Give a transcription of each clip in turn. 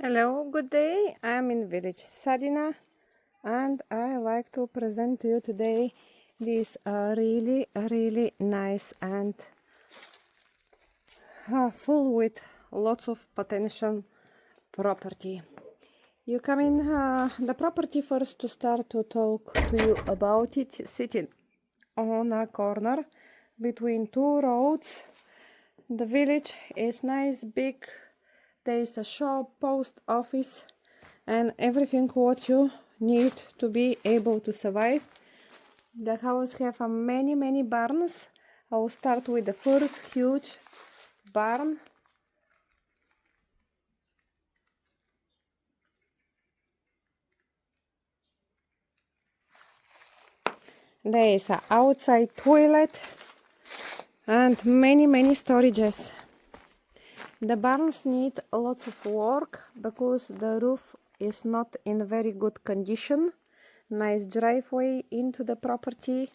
Hello, good day. I'm in Village Sadina and I like to present to you today this really nice and full with lots of potential property. You come in the property first to start to talk to you about it, sitting on a corner between two roads. The village is nice, big. There is a shop, post office, and everything what you need to be able to survive. The house have many barns. I will start with the first huge barn. There is an outside toilet and many storages. The barns need lots of work because the roof is not in very good condition. Nice driveway into the property,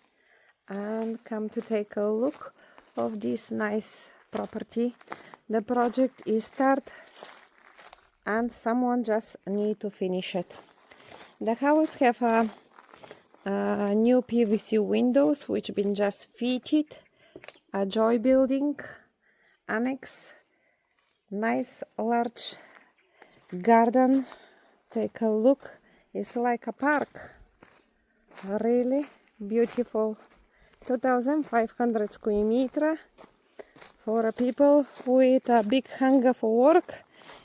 and come to take a look of this nice property. The project is start and someone just need to finish it. The house have a new PVC windows which been just fitted, a joy building annex, nice large garden. Take a look, it's like a park, really beautiful. 2500 square meter for people with a big hunger for work.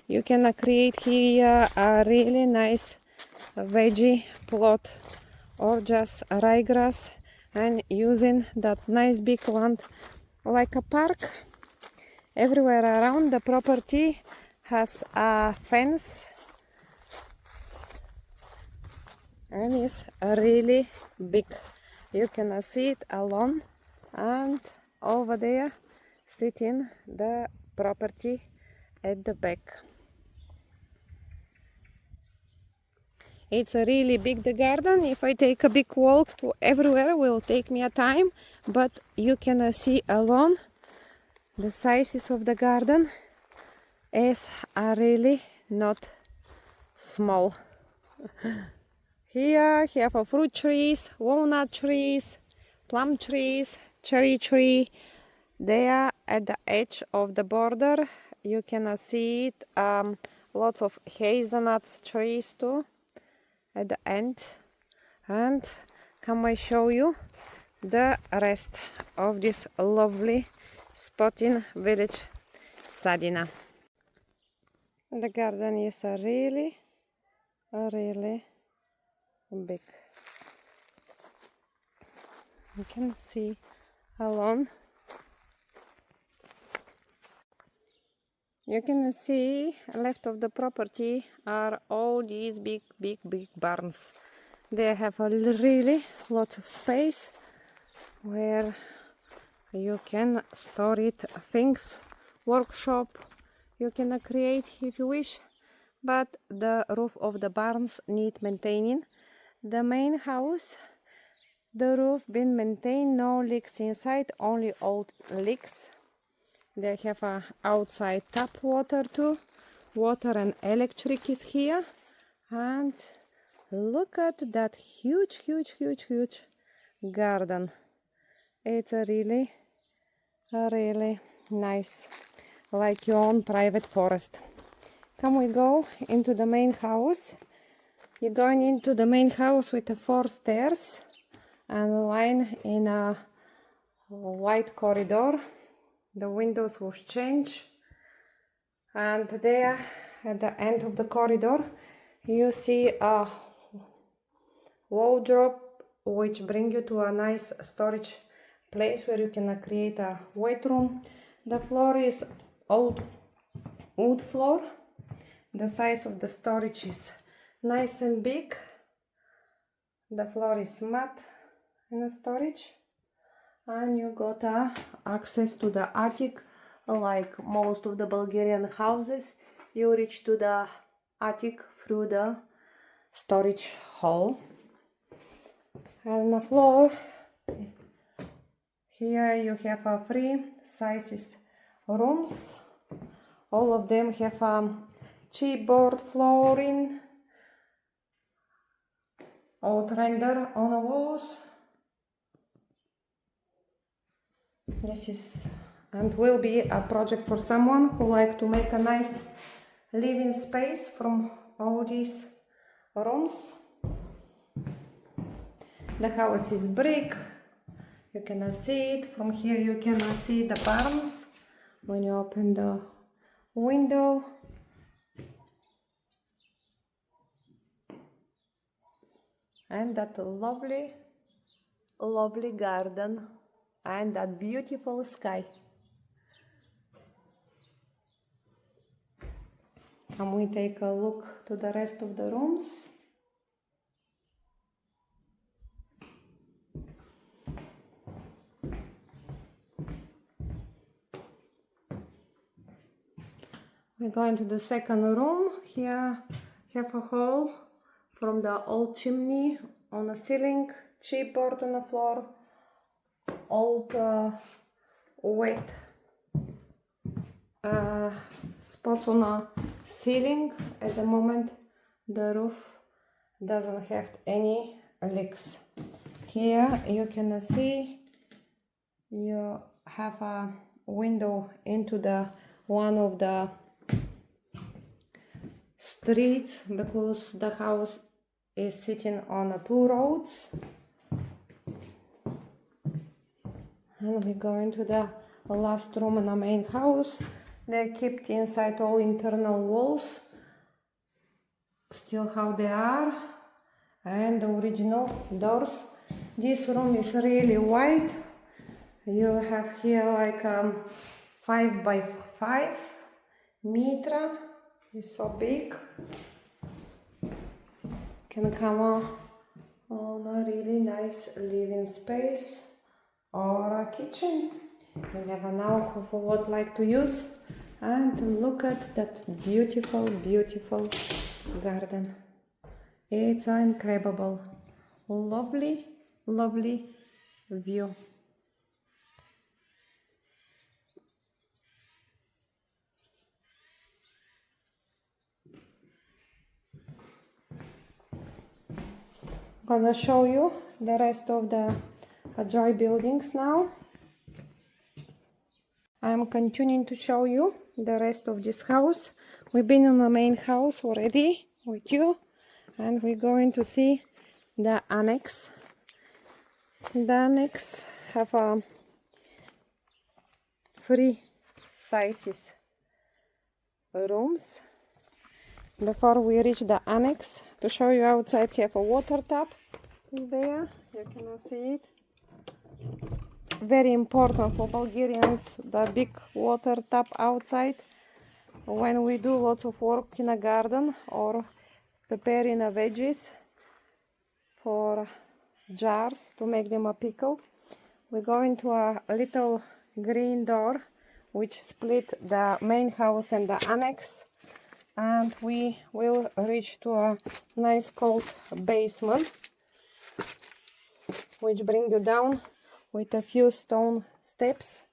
You can create here a really nice veggie plot or just ryegrass, and using that nice big land like a park. Everywhere around the property has a fence and is really big. You can see it alone, and over there sitting the property at the back. It's a really big the garden. If I take a big walk to everywhere will take me a time, but you can see alone the sizes of the garden is really not small. Here we have fruit trees, walnut trees, plum trees, cherry tree. There at the edge of the border you can see it, lots of hazelnut trees too at the end. And come I show you the rest of this lovely spot in Village Sadina. The garden is really big. You can see alone. You can see left of the property are all these big barns. They have a really lot of space where you can store it things, workshop you can create if you wish, but the roof of the barns need maintaining. The main house, the roof been maintained, no leaks inside, only old leaks. They have a outside tap water too. Water and electric is here. And look at that huge garden. It's a really nice, like your own private forest. Come we go into the main house. You're going into the main house with the 4 stairs and line in a white corridor. The windows will change, and there at the end of the corridor you see a wardrobe which bring you to a nice storage place where you can create a weight room. The floor is old wood floor. The size of the storage is nice and big. The floor is matte in the storage, and you got access to the attic. Like most of the Bulgarian houses, you reach to the attic through the storage hall. And the floor here you have a 3 sizes rooms. All of them have chipboard flooring, old render on the walls. This is and will be a project for someone who like to make a nice living space from all these rooms. The house is brick. You cannot see it from here. You cannot see the barns when you open the window. And that lovely garden and that beautiful sky. And we take a look to the rest of the rooms. We go into the second room. Here have a hole from the old chimney on the ceiling, chipboard on the floor, old wet spots on the ceiling. At the moment the roof doesn't have any leaks. Here you can see you have a window into the one of the streets because the house is sitting on two roads. And we go into the last room in the main house. They kept inside all internal walls still how they are, and the original doors. This room is really wide. You have here like 5 by 5 meter. It's so big. Can come on a really nice living space or a kitchen. You never know who would like to use. And look at that beautiful, beautiful garden. It's incredible. Lovely, lovely view. Gonna show you the rest of the joy buildings now. I'm continuing to show you the rest of this house. We've been in the main house already with you, and we're going to see the annex. The annex have a 3 sizes rooms. Before we reach the annex, to show you outside, have a water tap there. You cannot see it. Very important for Bulgarians, the big water tap outside. When we do lots of work in a garden or preparing a veggies for jars to make them a pickle, we go into a little green door which split the main house and the annex, and we will reach to a nice cold basement which bring you down with a few stone steps.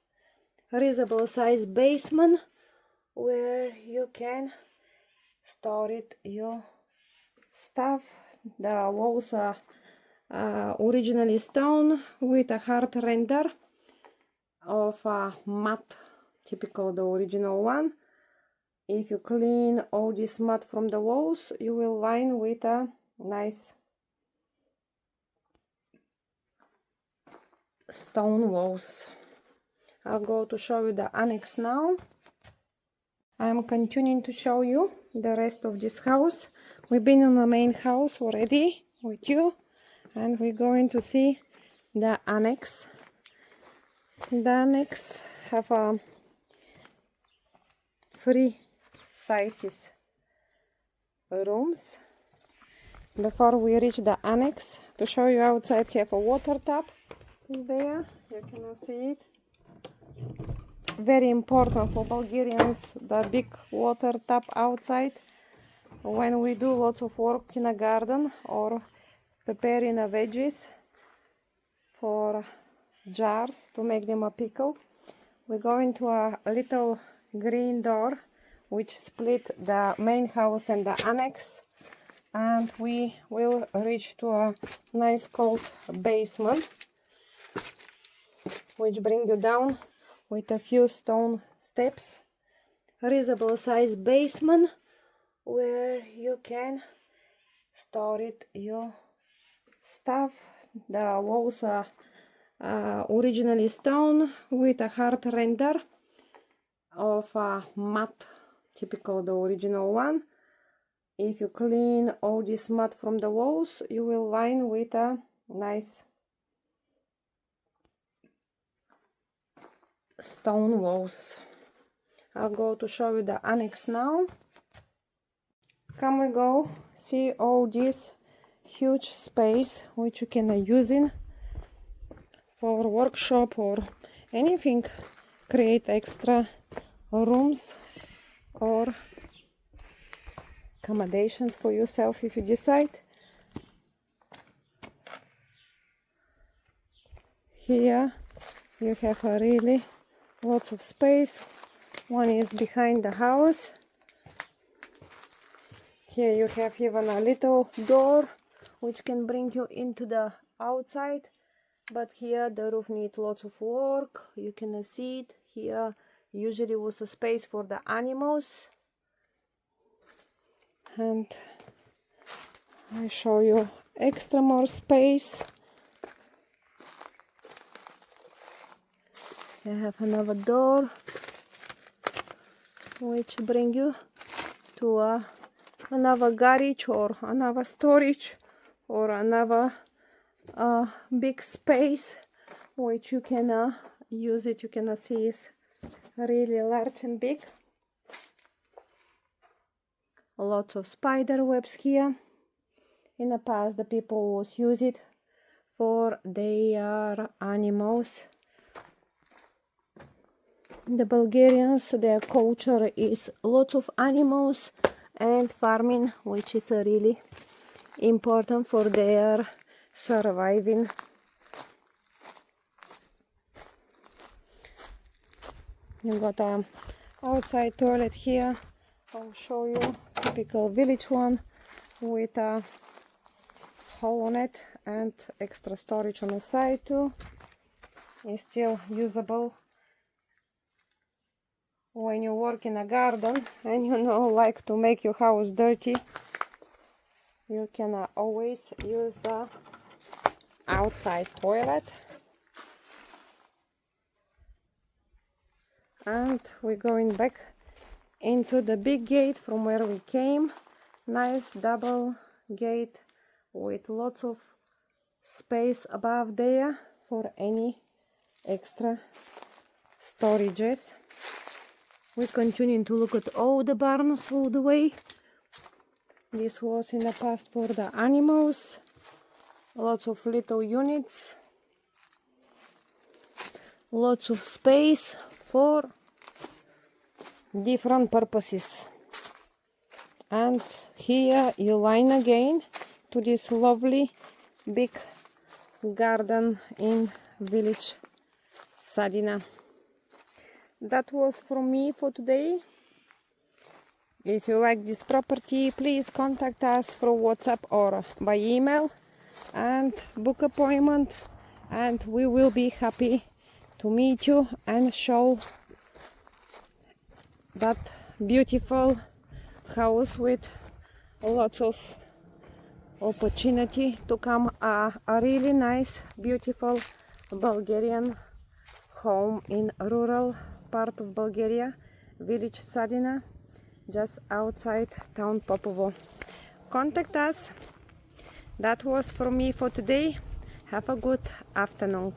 Reasonable size basement where you can store it your stuff. The walls are originally stone with a hard render of a matte, typical the original one. If you clean all this mud from the walls, you will line with a nice stone walls. I'll go to show you the annex now. I'm continuing to show you the rest of this house. We've been in the main house already with you, and we're going to see the annex. The annex have a 3 sizes rooms. Before we reach the annex, to show you outside, have a water tap there. You cannot see it. Very important for Bulgarians, the big water tap outside. When we do lots of work in a garden or preparing a veggies for jars to make them a pickle, we go into a little green door which split the main house and the annex, and we will reach to a nice cold basement, which bring you down with a few stone steps. Reasonable size basement where you can store it your stuff. The walls are originally stone with a hard render of a matte, typical the original one. If you clean all this mud from the walls, you will line with a nice stone walls. I'll go to show you the annex now. Come we go see all this huge space which you can use in for workshop or anything. Create extra rooms or accommodations for yourself if you decide. Here you have a really lots of space. One is behind the house. Here you have even a little door which can bring you into the outside, but here the roof needs lots of work. You can see it here. Usually was a space for the animals, and I show you extra more space. I have another door which bring you to another garage or another storage or another big space which you can use it. You can see it's really large and big. Lots of spider webs here. In the past the people was use it for their animals. The Bulgarians, their culture is lots of animals and farming, which is really important for their surviving. You got a outside toilet here. I'll show you typical village one with a hollow net and extra storage on the side too. It's still usable when you work in a garden and you like to make your house dirty. You can always use the outside toilet. And we're going back into the big gate from where we came. Nice double gate with lots of space above there for any extra storages. We continue to look at all the barns all the way. This was in the past for the animals. Lots of little units. Lots of space for different purposes. And here you line again to this lovely big garden in Village Sadina. That was from me for today. If you like this property, please contact us through WhatsApp or by email and book appointment, and we will be happy to meet you and show that beautiful house with lots of opportunity to come a really nice beautiful Bulgarian home in rural part of Bulgaria, Village Sadina, just outside town Popovo. Contact us. That was from me for today. Have a good afternoon.